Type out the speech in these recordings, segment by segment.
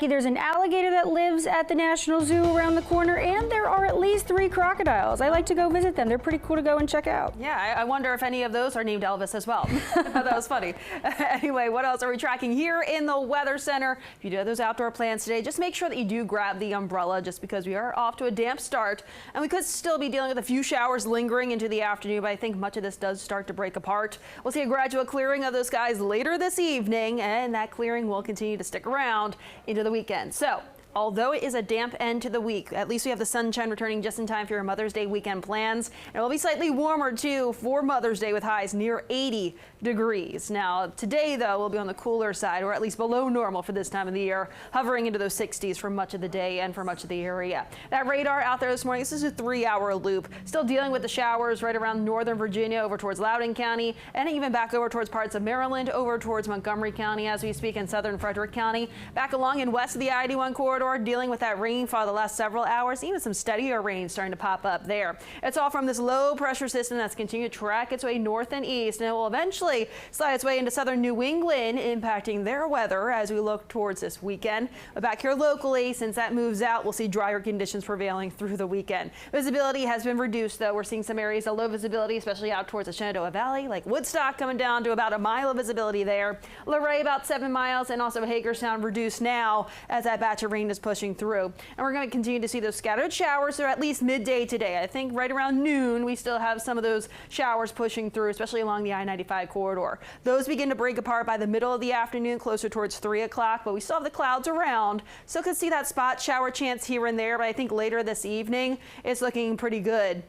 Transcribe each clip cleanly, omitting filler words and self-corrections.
There's an alligator that lives at the National Zoo around the corner, and there are at least 3 crocodiles. I like to go visit them. They're pretty cool to go and check out. Yeah, I wonder if any of those are named Elvis as well. That was funny. Anyway, what else are we tracking here in the Weather Center? If you do have those outdoor plans today, just make sure that you do grab the umbrella, just because we are off to a damp start, and we could still be dealing with a few showers lingering into the afternoon, but I think much of this does start to break apart. We'll see a gradual clearing of those skies later this evening, and that clearing will continue to stick around into the weekend. So, although it is a damp end to the week, at least we have the sunshine returning just in time for your Mother's Day weekend plans. And it will be slightly warmer too for Mother's Day with highs near 80 degrees. Now today though will be on the cooler side, or at least below normal for this time of the year, hovering into those 60s for much of the day and for much of the area. That radar out there this morning, this is a 3-hour loop, still dealing with the showers right around northern Virginia over towards Loudoun County, and even back over towards parts of Maryland, over towards Montgomery County as we speak, in southern Frederick County, back along and west of the I-81 corridor, dealing with that rainfall the last several hours, even some steadier rain starting to pop up there. It's all from this low pressure system that's continuing to track its way north and east, and it will eventually slide its way into southern New England, impacting their weather as we look towards this weekend. But back here locally, since that moves out, we'll see drier conditions prevailing through the weekend. Visibility has been reduced though. We're seeing some areas of low visibility, especially out towards the Shenandoah Valley, like Woodstock, coming down to about a mile of visibility there. Luray about 7 miles, and also Hagerstown reduced now as that batch of rain is pushing through. And we're going to continue to see those scattered showers through at least midday today. I think right around noon we still have some of those showers pushing through, especially along the I-95 corridor. Those begin to break apart by the middle of the afternoon, closer towards 3 o'clock, but we still have the clouds around. Still could see that spot shower chance here and there, but I think later this evening it's looking pretty good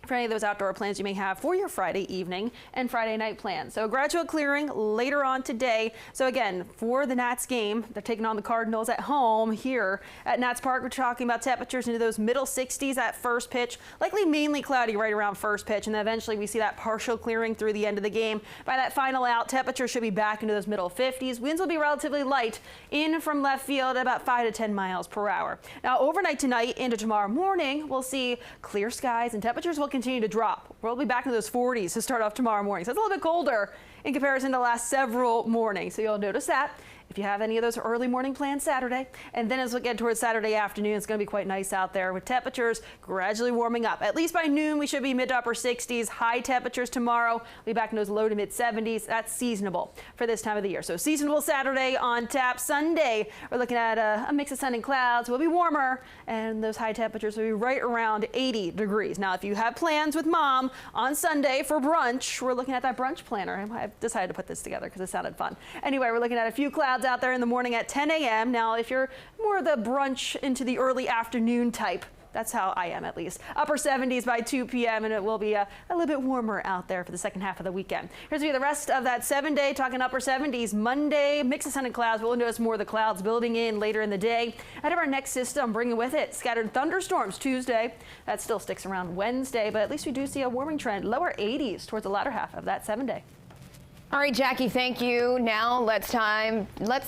for any of those outdoor plans you may have for your Friday evening and Friday night plans. So gradual clearing later on today. So again, for the Nats game, they're taking on the Cardinals at home here at Nats Park. We're talking about temperatures into those middle 60s at first pitch, likely mainly cloudy right around first pitch, and then eventually we see that partial clearing through the end of the game. By that final out, temperatures should be back into those middle 50s. Winds will be relatively light in from left field at about 5 to 10 miles per hour. Now overnight tonight into tomorrow morning, we'll see clear skies and temperatures will continue to drop. We'll be back into those 40s to start off tomorrow morning. So it's a little bit colder in comparison to the last several mornings. So you'll notice that if you have any of those early morning plans Saturday. And then as we get towards Saturday afternoon, it's going to be quite nice out there with temperatures gradually warming up. At least by noon, we should be mid to upper 60s. High temperatures tomorrow. We'll be back in those low to mid 70s. That's seasonable for this time of the year. So seasonable Saturday on tap. Sunday, we're looking at a mix of sun and clouds. We'll be warmer, and those high temperatures will be right around 80 degrees. Now, if you have plans with mom on Sunday for brunch, we're looking at that brunch planner. I've decided to put this together because it sounded fun. Anyway, we're looking at a few clouds out there in the morning at 10 a.m. Now, if you're more of the brunch into the early afternoon type, that's how I am at least. Upper 70s by 2 p.m. and it will be a little bit warmer out there for the second half of the weekend. Here's the rest of that 7-day, talking upper 70s. Monday, mix of sun and clouds. We'll notice more of the clouds building in later in the day. Out of our next system, bringing with it scattered thunderstorms Tuesday. That still sticks around Wednesday, but at least we do see a warming trend. Lower 80s towards the latter half of that 7-day. All right, Jackie, thank you. Now let's